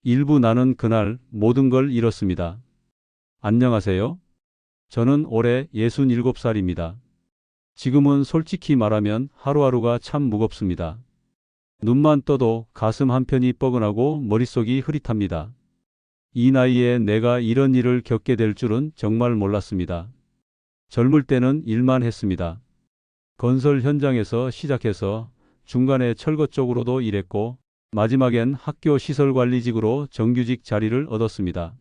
일부 나는 그날 모든 걸 잃었습니다. 안녕하세요. 저는 올해 67살입니다. 지금은 솔직히 말하면 하루하루가 참 무겁습니다. 눈만 떠도 가슴 한편이 뻐근하고 머릿속이 흐릿합니다. 이 나이에 내가 이런 일을 겪게 될 줄은 정말 몰랐습니다. 젊을 때는 일만 했습니다. 건설 현장에서 시작해서 중간에 철거 쪽으로도 일했고 마지막엔 학교 시설관리직으로 정규직 자리를 얻었습니다.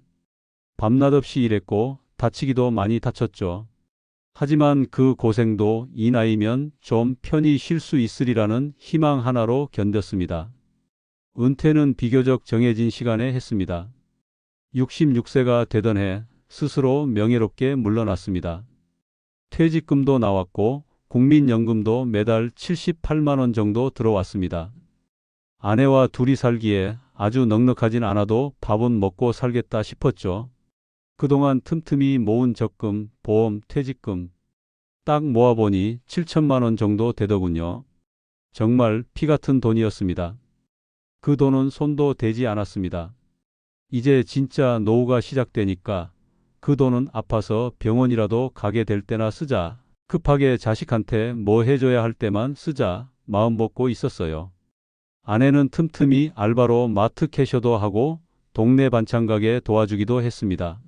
밤낮 없이 일했고 다치기도 많이 다쳤죠. 하지만 그 고생도 이 나이면 좀 편히 쉴 수 있으리라는 희망 하나로 견뎠습니다. 은퇴는 비교적 정해진 시간에 했습니다. 66세가 되던 해 스스로 명예롭게 물러났습니다. 퇴직금도 나왔고 국민연금도 매달 78만 원 정도 들어왔습니다. 아내와 둘이 살기에 아주 넉넉하진 않아도 밥은 먹고 살겠다 싶었죠. 그동안 틈틈이 모은 적금, 보험, 퇴직금 딱 모아보니 7천만 원 정도 되더군요. 정말 피 같은 돈이었습니다. 그 돈은 손도 대지 않았습니다. 이제 진짜 노후가 시작되니까 그 돈은 아파서 병원이라도 가게 될 때나 쓰자. 급하게 자식한테 뭐 해줘야 할 때만 쓰자 마음 먹고 있었어요. 아내는 틈틈이 알바로 마트 캐셔도 하고 동네 반찬 가게 도와주기도 했습니다.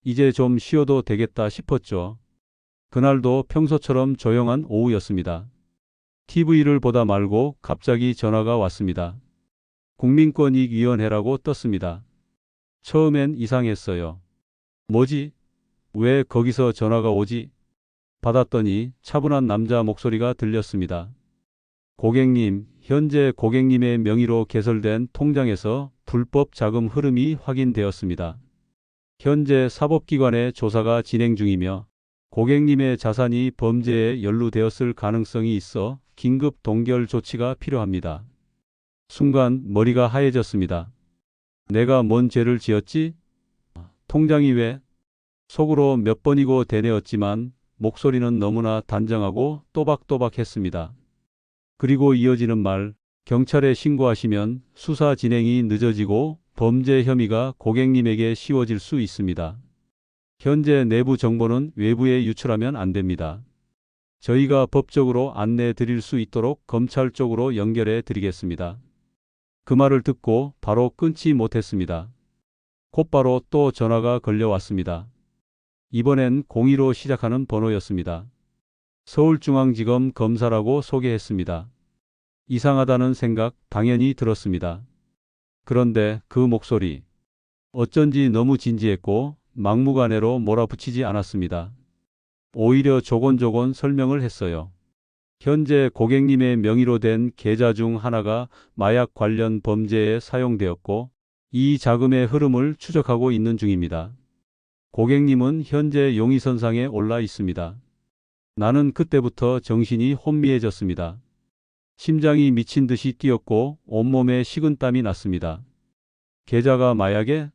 이제 좀 쉬어도 되겠다 싶었죠. 그날도 평소처럼 조용한 오후였습니다. TV를 보다 말고 갑자기 전화가 왔습니다. 국민권익위원회라고 떴습니다. 처음엔 이상했어요. 뭐지? 왜 거기서 전화가 오지? 받았더니 차분한 남자 목소리가 들렸습니다. 고객님, 현재 고객님의 명의로 개설된 통장에서 불법 자금 흐름이 확인되었습니다. 현재 사법기관의 조사가 진행 중이며 고객님의 자산이 범죄에 연루되었을 가능성이 있어 긴급 동결 조치가 필요합니다. 순간 머리가 하얘졌습니다. 내가 뭔 죄를 지었지? 통장이 왜? 속으로 몇 번이고 되뇌었지만 목소리는 너무나 단정하고 또박또박했습니다. 그리고 이어지는 말, 경찰에 신고하시면 수사 진행이 늦어지고 범죄 혐의가 고객님에게 씌워질 수 있습니다. 현재 내부 정보는 외부에 유출하면 안 됩니다. 저희가 법적으로 안내 드릴 수 있도록 검찰 쪽으로 연결해 드리겠습니다. 그 말을 듣고 바로 끊지 못했습니다. 곧바로 또 전화가 걸려왔습니다. 이번엔 02로 시작하는 번호였습니다. 서울중앙지검 검사라고 소개했습니다. 이상하다는 생각 당연히 들었습니다. 그런데 그 목소리, 어쩐지 너무 진지했고 막무가내로 몰아붙이지 않았습니다. 오히려 조곤조곤 설명을 했어요. 현재 고객님의 명의로 된 계좌 중 하나가 마약 관련 범죄에 사용되었고 이 자금의 흐름을 추적하고 있는 중입니다. 고객님은 현재 용의선상에 올라 있습니다. 나는 그때부터 정신이 혼미해졌습니다. 심장이 미친 듯이 뛰었고 온몸에 식은땀이 났습니다. 계좌가 마약에?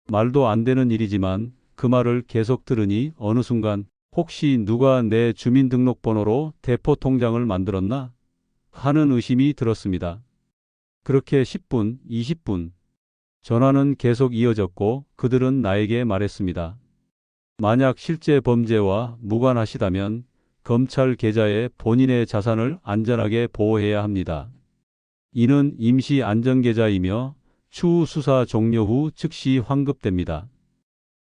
말도 안 되는 일이지만 그 말을 계속 들으니 어느 순간 혹시 누가 내 주민등록번호로 대포통장을 만들었나? 하는 의심이 들었습니다. 그렇게 10분, 20분. 전화는 계속 이어졌고 그들은 나에게 말했습니다. 만약 실제 범죄와 무관하시다면 검찰 계좌에 본인의 자산을 안전하게 보호해야 합니다. 이는 임시 안전계좌이며 추후 수사 종료 후 즉시 환급됩니다.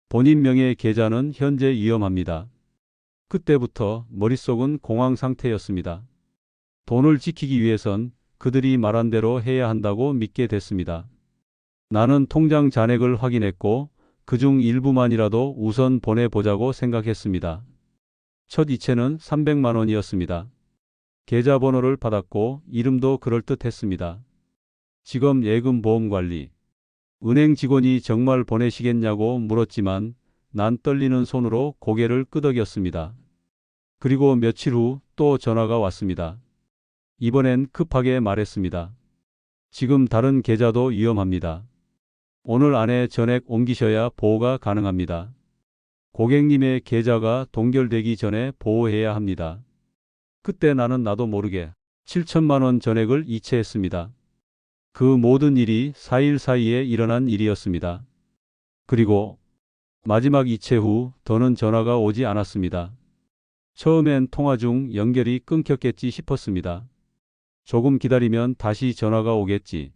본인 명의 계좌는 현재 위험합니다. 그때부터 머릿속은 공황 상태였습니다. 돈을 지키기 위해선 그들이 말한 대로 해야 한다고 믿게 됐습니다. 나는 통장 잔액을 확인했고 그중 일부만이라도 우선 보내보자고 생각했습니다. 첫 이체는 300만 원이었습니다. 계좌번호를 받았고 이름도 그럴듯했습니다. 직업 예금 보험관리. 은행 직원이 정말 보내시겠냐고 물었지만 난 떨리는 손으로 고개를 끄덕였습니다. 그리고 며칠 후 또 전화가 왔습니다. 이번엔 급하게 말했습니다. 지금 다른 계좌도 위험합니다. 오늘 안에 전액 옮기셔야 보호가 가능합니다. 고객님의 계좌가 동결되기 전에 보호해야 합니다. 그때 나는 나도 모르게 7천만 원 전액을 이체했습니다. 그 모든 일이 4일 사이에 일어난 일이었습니다. 그리고 마지막 이체 후 더는 전화가 오지 않았습니다. 처음엔 통화 중 연결이 끊겼겠지 싶었습니다. 조금 기다리면 다시 전화가 오겠지.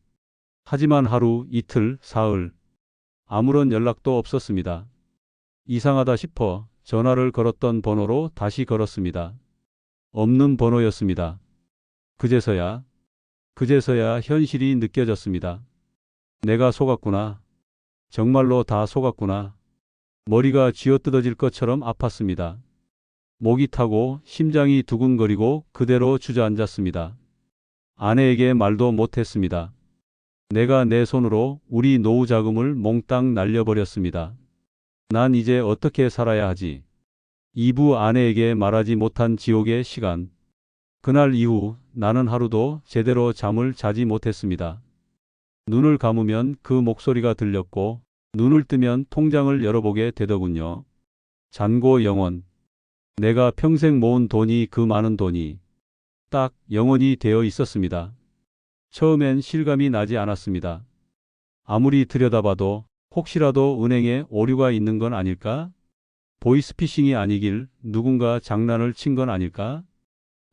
하지만 하루, 이틀, 사흘 아무런 연락도 없었습니다. 이상하다 싶어 전화를 걸었던 번호로 다시 걸었습니다. 없는 번호였습니다. 그제서야 현실이 느껴졌습니다. 내가 속았구나. 정말로 다 속았구나. 머리가 쥐어뜯어질 것처럼 아팠습니다. 목이 타고 심장이 두근거리고 그대로 주저앉았습니다. 아내에게 말도 못했습니다. 내가 내 손으로 우리 노후 자금을 몽땅 날려버렸습니다. 난 이제 어떻게 살아야 하지? 이부 아내에게 말하지 못한 지옥의 시간. 그날 이후 나는 하루도 제대로 잠을 자지 못했습니다. 눈을 감으면 그 목소리가 들렸고 눈을 뜨면 통장을 열어보게 되더군요. 잔고 영원. 내가 평생 모은 돈이 그 많은 돈이 딱 영원이 되어 있었습니다. 처음엔 실감이 나지 않았습니다. 아무리 들여다봐도 혹시라도 은행에 오류가 있는 건 아닐까? 보이스피싱이 아니길 누군가 장난을 친 건 아닐까?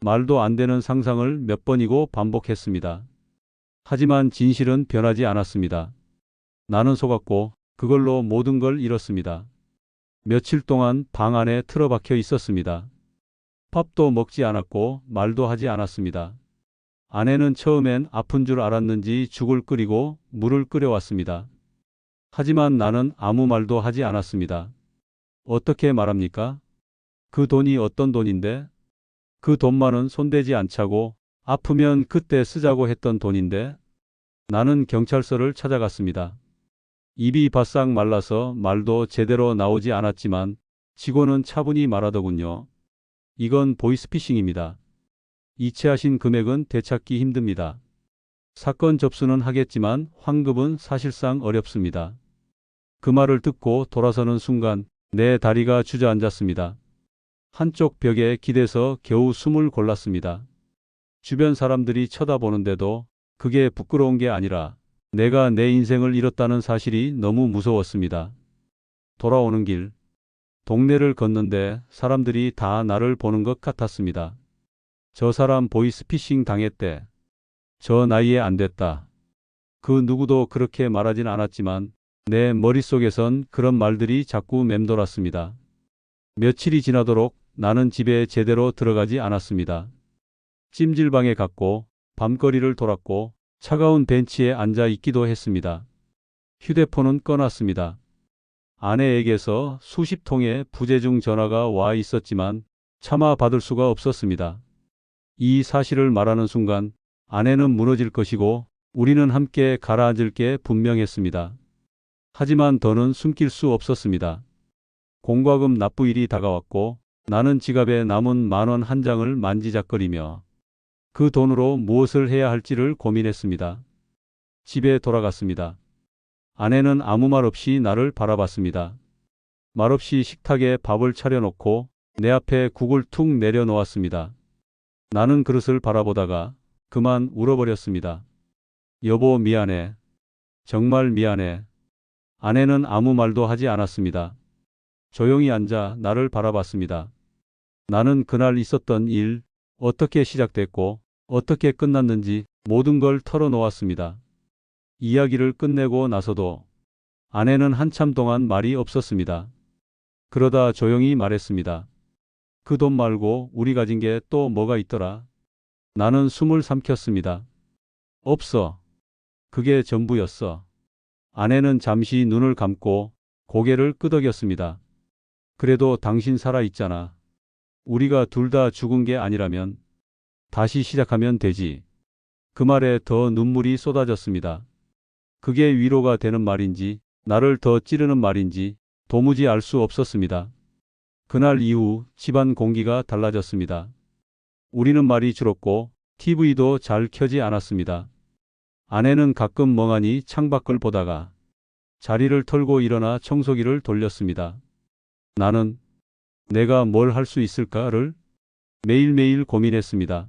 말도 안 되는 상상을 몇 번이고 반복했습니다. 하지만 진실은 변하지 않았습니다. 나는 속았고 그걸로 모든 걸 잃었습니다. 며칠 동안 방 안에 틀어박혀 있었습니다. 밥도 먹지 않았고 말도 하지 않았습니다. 아내는 처음엔 아픈 줄 알았는지 죽을 끓이고 물을 끓여왔습니다. 하지만 나는 아무 말도 하지 않았습니다. 어떻게 말합니까? 그 돈이 어떤 돈인데? 그 돈만은 손대지 않자고 아프면 그때 쓰자고 했던 돈인데? 나는 경찰서를 찾아갔습니다. 입이 바싹 말라서 말도 제대로 나오지 않았지만 직원은 차분히 말하더군요. 이건 보이스피싱입니다. 이체하신 금액은 되찾기 힘듭니다. 사건 접수는 하겠지만 환급은 사실상 어렵습니다. 그 말을 듣고 돌아서는 순간 내 다리가 주저앉았습니다. 한쪽 벽에 기대서 겨우 숨을 골랐습니다. 주변 사람들이 쳐다보는데도 그게 부끄러운 게 아니라 내가 내 인생을 잃었다는 사실이 너무 무서웠습니다. 돌아오는 길, 동네를 걷는데 사람들이 다 나를 보는 것 같았습니다. 저 사람 보이스피싱 당했대. 저 나이에 안 됐다. 그 누구도 그렇게 말하진 않았지만 내 머릿속에선 그런 말들이 자꾸 맴돌았습니다. 며칠이 지나도록 나는 집에 제대로 들어가지 않았습니다. 찜질방에 갔고 밤거리를 돌았고 차가운 벤치에 앉아 있기도 했습니다. 휴대폰은 꺼놨습니다. 아내에게서 수십 통의 부재중 전화가 와 있었지만 차마 받을 수가 없었습니다. 이 사실을 말하는 순간 아내는 무너질 것이고 우리는 함께 가라앉을 게 분명했습니다. 하지만 더는 숨길 수 없었습니다. 공과금 납부일이 다가왔고 나는 지갑에 남은 10,000원 한 장을 만지작거리며 그 돈으로 무엇을 해야 할지를 고민했습니다. 집에 돌아갔습니다. 아내는 아무 말 없이 나를 바라봤습니다. 말없이 식탁에 밥을 차려놓고 내 앞에 국을 툭 내려놓았습니다. 나는 그릇을 바라보다가 그만 울어버렸습니다. 여보 미안해. 정말 미안해. 아내는 아무 말도 하지 않았습니다. 조용히 앉아 나를 바라봤습니다. 나는 그날 있었던 일, 어떻게 시작됐고 어떻게 끝났는지 모든 걸 털어놓았습니다. 이야기를 끝내고 나서도 아내는 한참 동안 말이 없었습니다. 그러다 조용히 말했습니다. 그 돈 말고 우리 가진 게 또 뭐가 있더라? 나는 숨을 삼켰습니다. 없어. 그게 전부였어. 아내는 잠시 눈을 감고 고개를 끄덕였습니다. 그래도 당신 살아있잖아. 우리가 둘 다 죽은 게 아니라면 다시 시작하면 되지. 그 말에 더 눈물이 쏟아졌습니다. 그게 위로가 되는 말인지 나를 더 찌르는 말인지 도무지 알 수 없었습니다. 그날 이후 집안 공기가 달라졌습니다. 우리는 말이 줄었고 TV도 잘 켜지 않았습니다. 아내는 가끔 멍하니 창밖을 보다가 자리를 털고 일어나 청소기를 돌렸습니다. 나는 내가 뭘 할 수 있을까를 매일매일 고민했습니다.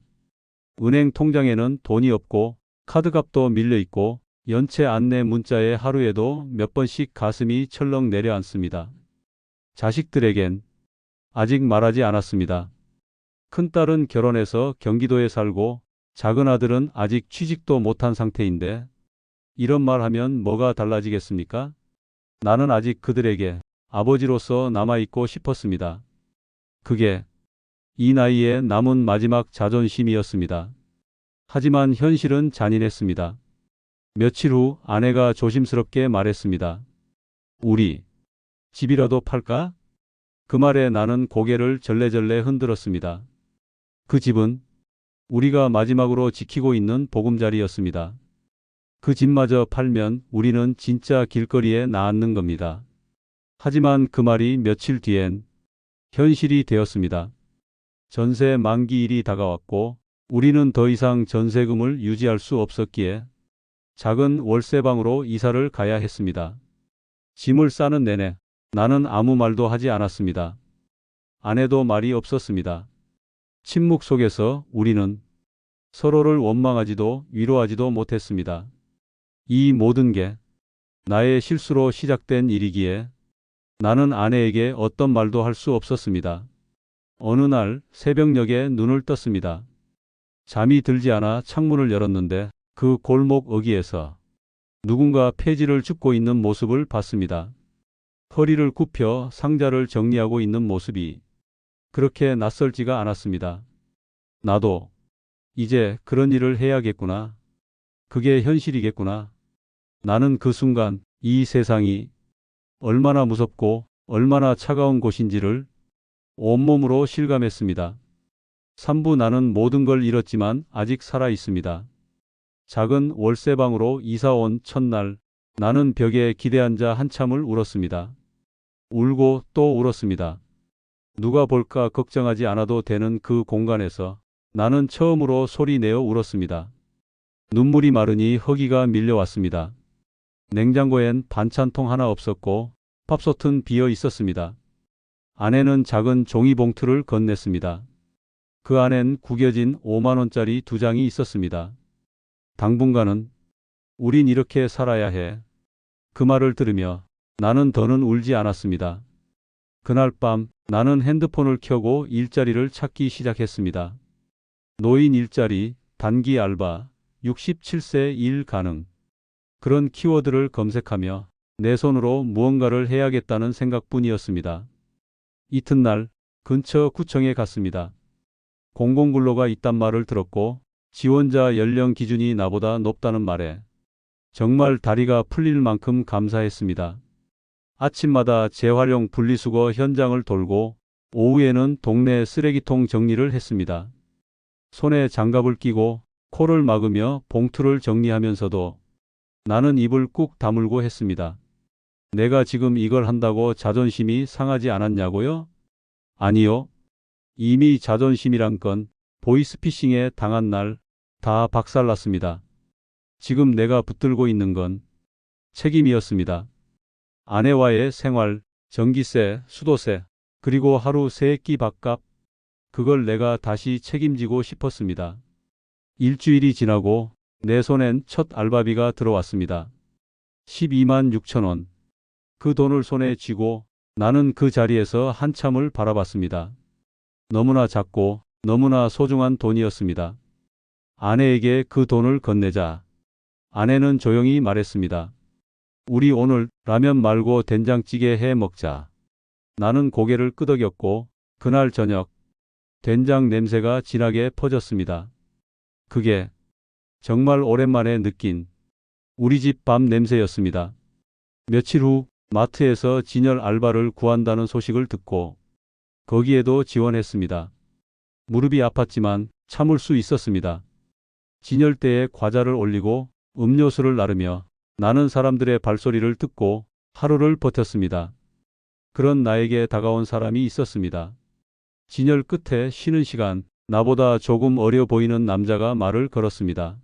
은행 통장에는 돈이 없고 카드값도 밀려 있고 연체 안내 문자에 하루에도 몇 번씩 가슴이 철렁 내려앉습니다. 자식들에겐 아직 말하지 않았습니다. 큰딸은 결혼해서 경기도에 살고 작은 아들은 아직 취직도 못한 상태인데 이런 말 하면 뭐가 달라지겠습니까? 나는 아직 그들에게 아버지로서 남아있고 싶었습니다. 그게 이 나이에 남은 마지막 자존심이었습니다. 하지만 현실은 잔인했습니다. 며칠 후 아내가 조심스럽게 말했습니다. 우리 집이라도 팔까? 그 말에 나는 고개를 절레절레 흔들었습니다. 그 집은 우리가 마지막으로 지키고 있는 보금자리였습니다. 그 집마저 팔면 우리는 진짜 길거리에 나앉는 겁니다. 하지만 그 말이 며칠 뒤엔 현실이 되었습니다. 전세 만기일이 다가왔고 우리는 더 이상 전세금을 유지할 수 없었기에 작은 월세방으로 이사를 가야 했습니다. 짐을 싸는 내내 나는 아무 말도 하지 않았습니다. 아내도 말이 없었습니다. 침묵 속에서 우리는 서로를 원망하지도 위로하지도 못했습니다. 이 모든 게 나의 실수로 시작된 일이기에 나는 아내에게 어떤 말도 할 수 없었습니다. 어느 날 새벽녘에 눈을 떴습니다. 잠이 들지 않아 창문을 열었는데 그 골목 어귀에서 누군가 폐지를 줍고 있는 모습을 봤습니다. 허리를 굽혀 상자를 정리하고 있는 모습이 그렇게 낯설지가 않았습니다. 나도 이제 그런 일을 해야겠구나. 그게 현실이겠구나. 나는 그 순간 이 세상이 얼마나 무섭고 얼마나 차가운 곳인지를 온몸으로 실감했습니다. 3부 나는 모든 걸 잃었지만 아직 살아 있습니다. 작은 월세방으로 이사 온 첫날 나는 벽에 기대앉아 한참을 울었습니다. 울고 또 울었습니다. 누가 볼까 걱정하지 않아도 되는 그 공간에서 나는 처음으로 소리 내어 울었습니다. 눈물이 마르니 허기가 밀려왔습니다. 냉장고엔 반찬통 하나 없었고 밥솥은 비어 있었습니다. 아내는 작은 종이봉투를 건넸습니다. 그 안엔 구겨진 5만 원짜리 2장이 있었습니다. 당분간은 우린 이렇게 살아야 해. 그 말을 들으며 나는 더는 울지 않았습니다. 그날 밤 나는 핸드폰을 켜고 일자리를 찾기 시작했습니다. 노인 일자리, 단기 알바, 67세 일 가능. 그런 키워드를 검색하며 내 손으로 무언가를 해야겠다는 생각뿐이었습니다. 이튿날 근처 구청에 갔습니다. 공공근로가 있단 말을 들었고 지원자 연령 기준이 나보다 높다는 말에 정말 다리가 풀릴 만큼 감사했습니다. 아침마다 재활용 분리수거 현장을 돌고 오후에는 동네 쓰레기통 정리를 했습니다. 손에 장갑을 끼고 코를 막으며 봉투를 정리하면서도 나는 입을 꾹 다물고 했습니다. 내가 지금 이걸 한다고 자존심이 상하지 않았냐고요? 아니요. 이미 자존심이란 건 보이스피싱에 당한 날 다 박살났습니다. 지금 내가 붙들고 있는 건 책임이었습니다. 아내와의 생활, 전기세, 수도세, 그리고 하루 세 끼 밥값, 그걸 내가 다시 책임지고 싶었습니다. 일주일이 지나고 내 손엔 첫 알바비가 들어왔습니다. 12만 6천 원. 그 돈을 손에 쥐고 나는 그 자리에서 한참을 바라봤습니다. 너무나 작고 너무나 소중한 돈이었습니다. 아내에게 그 돈을 건네자 아내는 조용히 말했습니다. 우리 오늘 라면 말고 된장찌개 해 먹자. 나는 고개를 끄덕였고 그날 저녁 된장 냄새가 진하게 퍼졌습니다. 그게 정말 오랜만에 느낀 우리 집 밥 냄새였습니다. 며칠 후 마트에서 진열 알바를 구한다는 소식을 듣고 거기에도 지원했습니다. 무릎이 아팠지만 참을 수 있었습니다. 진열대에 과자를 올리고 음료수를 나르며 나는 사람들의 발소리를 듣고 하루를 버텼습니다. 그런 나에게 다가온 사람이 있었습니다. 진열 끝에 쉬는 시간 나보다 조금 어려 보이는 남자가 말을 걸었습니다.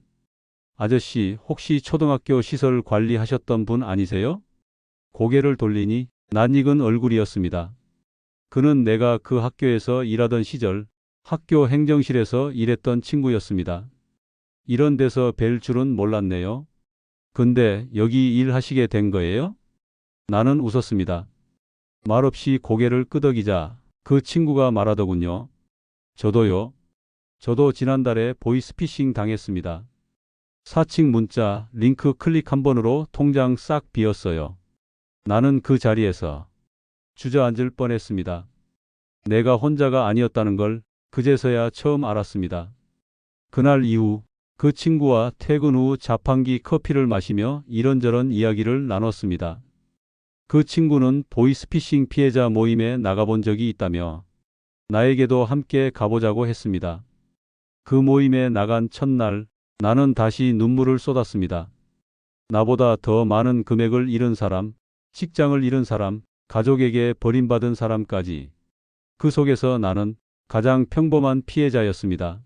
아저씨, 혹시 초등학교 시설 관리하셨던 분 아니세요? 고개를 돌리니 낯익은 얼굴이었습니다. 그는 내가 그 학교에서 일하던 시절 학교 행정실에서 일했던 친구였습니다. 이런 데서 뵐 줄은 몰랐네요. 근데 여기 일하시게 된 거예요? 나는 웃었습니다. 말없이 고개를 끄덕이자 그 친구가 말하더군요. 저도요. 저도 지난달에 보이스피싱 당했습니다. 사칭 문자, 링크 클릭 한 번으로 통장 싹 비었어요. 나는 그 자리에서 주저앉을 뻔했습니다. 내가 혼자가 아니었다는 걸 그제서야 처음 알았습니다. 그날 이후 그 친구와 퇴근 후 자판기 커피를 마시며 이런저런 이야기를 나눴습니다. 그 친구는 보이스피싱 피해자 모임에 나가본 적이 있다며 나에게도 함께 가보자고 했습니다. 그 모임에 나간 첫날 나는 다시 눈물을 쏟았습니다. 나보다 더 많은 금액을 잃은 사람, 직장을 잃은 사람, 가족에게 버림받은 사람까지. 그 속에서 나는 가장 평범한 피해자였습니다.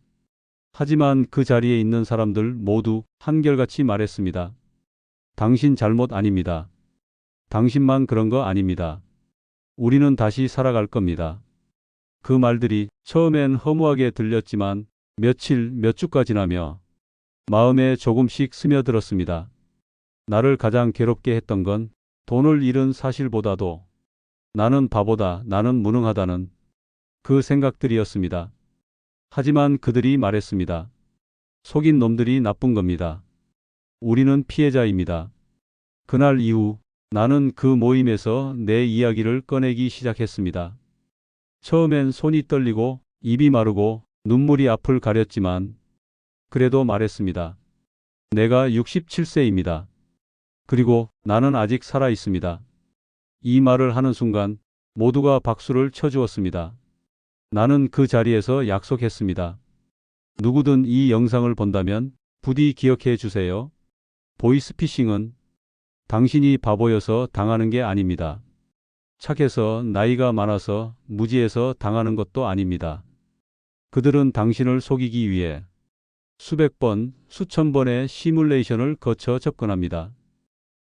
하지만 그 자리에 있는 사람들 모두 한결같이 말했습니다. 당신 잘못 아닙니다. 당신만 그런 거 아닙니다. 우리는 다시 살아갈 겁니다. 그 말들이 처음엔 허무하게 들렸지만 며칠, 몇 주가 지나며 마음에 조금씩 스며들었습니다. 나를 가장 괴롭게 했던 건 돈을 잃은 사실보다도 나는 바보다, 나는 무능하다는 그 생각들이었습니다. 하지만 그들이 말했습니다. 속인 놈들이 나쁜 겁니다. 우리는 피해자입니다. 그날 이후 나는 그 모임에서 내 이야기를 꺼내기 시작했습니다. 처음엔 손이 떨리고 입이 마르고 눈물이 앞을 가렸지만 그래도 말했습니다. 내가 67세입니다. 그리고 나는 아직 살아 있습니다. 이 말을 하는 순간 모두가 박수를 쳐주었습니다. 나는 그 자리에서 약속했습니다. 누구든 이 영상을 본다면 부디 기억해 주세요. 보이스피싱은 당신이 바보여서 당하는 게 아닙니다. 착해서 나이가 많아서 무지해서 당하는 것도 아닙니다. 그들은 당신을 속이기 위해 수백 번, 수천 번의 시뮬레이션을 거쳐 접근합니다.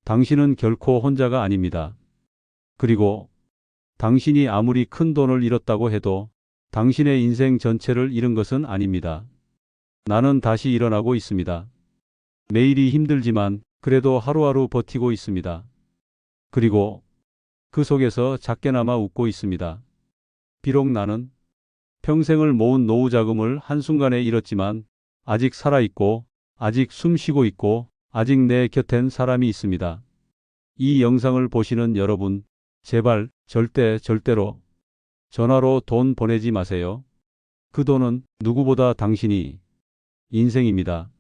당신은 결코 혼자가 아닙니다. 그리고 당신이 아무리 큰 돈을 잃었다고 해도 당신의 인생 전체를 잃은 것은 아닙니다. 나는 다시 일어나고 있습니다. 매일이 힘들지만 그래도 하루하루 버티고 있습니다. 그리고 그 속에서 작게나마 웃고 있습니다. 비록 나는 평생을 모은 노후 자금을 한순간에 잃었지만 아직 살아있고 아직 숨쉬고 있고 아직 내 곁엔 사람이 있습니다. 이 영상을 보시는 여러분, 제발 절대로 전화로 돈 보내지 마세요. 그 돈은 누구보다 당신이 인생입니다.